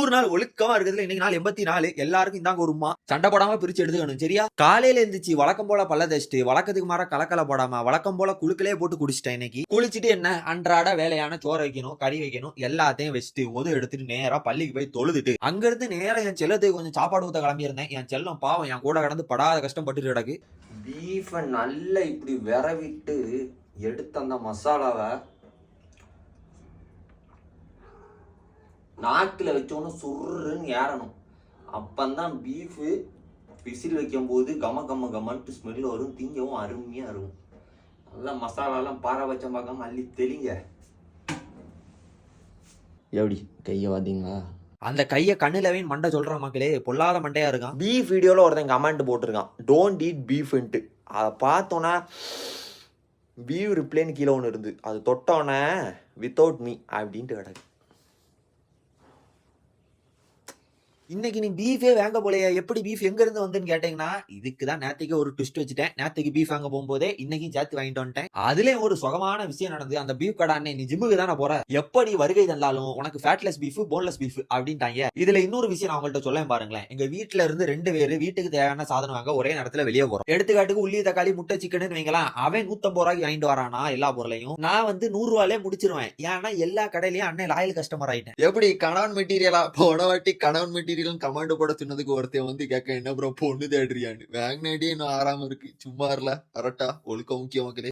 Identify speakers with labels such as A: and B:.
A: 100 நாள் ஒழுக்கமா இருக்கிறதுல இன்னைக்கு நாள் 84. எல்லாருக்கும் இந்தாங்க ஒரு உமா சண்டை போடாம பிரிச்சு எடுத்துக்கணும் சரியா. காலையில இருந்துச்சு வழக்கம் போல பல்ல தேய்ச்சிட்டு வழக்கத்துக்கு மாற கலக்கல போடாம வழக்கம் போல குழுக்களே போட்டு குடிச்சிட்டேன். இன்னைக்கு குளிச்சுட்டு என்ன அன்றாட வேலையான சோறு வைக்கணும் கறி வைக்கணும் எல்லாத்தையும் வச்சுட்டு உதவி எடுத்துட்டு நேரா பள்ளிக்கு போய் தொழுதுட்டு அங்க இருந்து நேரம் என் செல்லத்துக்கு கொஞ்சம் சாப்பாடு ஊத்த கிளம்பியிருந்தேன். என் செல்லம் பாவம் என் கூட கடந்து படாத கஷ்டப்பட்டு கிடக்கு.
B: பீஃபை நல்லா இப்படி விரவிட்டு எடுத்து அந்த மசாலாவை நாக்கில் வச்சோன்னு சுருன்னு ஏறணும். அப்பந்தான் பீஃபு விசில் வைக்கும் போது கம கம கமன்ட்டு ஸ்மெல் வரும். திங்கவும் அருமையாக இருக்கும். நல்லா மசாலாலாம் பாரபட்சம் பார்க்காம அள்ளி தெளிங்க. எப்படி கையை பார்த்தீங்களா?
A: அந்த கையை கண்ணுலவே மண்டை சொல்ற மக்களே பொல்லாத மண்டையா இருக்கான்.
B: பீஃப் வீடியோவில் ஒருத்தன் கமெண்ட் போட்டிருக்கான் டோன்ட் ஈட் பீஃப்ன்ட்டு. அதை பார்த்தோன்னா பீஃப் ரிப்ளேன்னு கீழே ஒன்று இருந்து அது தொட்டோன்னே வித்தவுட் மீ அப்படின்ட்டு கிடக்கு.
A: இன்னைக்கு நீ பீஃபே வாங்க போலையா? எப்படி பீஃப் எங்க இருந்து வந்துன்னு கேட்டீங்கன்னா இதுக்குதான் நேற்றுக்கு ஒரு ட்விஸ்ட் வச்சுட்டேன். நேற்றுக்கு பீஃப் வாங்க போகும்போதே இன்னைக்கு சேர்த்து வாங்கிட்டு வந்துட்டேன். அதுலயும் ஒரு சுகமான விஷயம் நடந்து. அந்த பீஃப் கடை அண்ணே நீ ஜிம்முக்கு தானே போற, எப்படி வருகை தந்தாலும் உனக்கு ஃபேட்லெஸ் பீஃப் போன்லெஸ் பீஃப் அப்படின்ட்டாங்க. இதுல இன்னொரு விஷயம் நான் உங்கள்கிட்ட சொல்ல பாருங்களேன். எங்க வீட்டுல இருந்து 2 பேர் வீட்டுக்கு தேவையான சாதனம் வாங்க ஒரே நேரத்துல வெளியே போறோம். எடுத்துக்காட்டுக்கு உள்ளி தக்காளி முட்டை சிக்கன் வைங்கலாம். அவன் 150 ரூபாய்க்கு வாங்கிட்டு வரானா எல்லா பொருளையும். நான் வந்து 100 ரூபாயிலே முடிச்சிருவேன். ஏன்னா எல்லா கடையிலயும் அண்ணன் லாயல் கஸ்டமர் ஆயிட்டேன்.
C: எப்படி கணவன் மெட்டீரியலா போன வாட்டி கணவன் மெட்டீரியல் கமாண்ட் போட சொன்னதுக்கு ஒருத்தன் வந்து கேட்க என்ன ப்ரோ பொண்ணு தேடுறியான்னு. வேங்கனேடியே இன்னும் ஆறாம இருக்கு. சும்மா இருல அரட்டா ஒழுக்க முக்கிய மக்களே.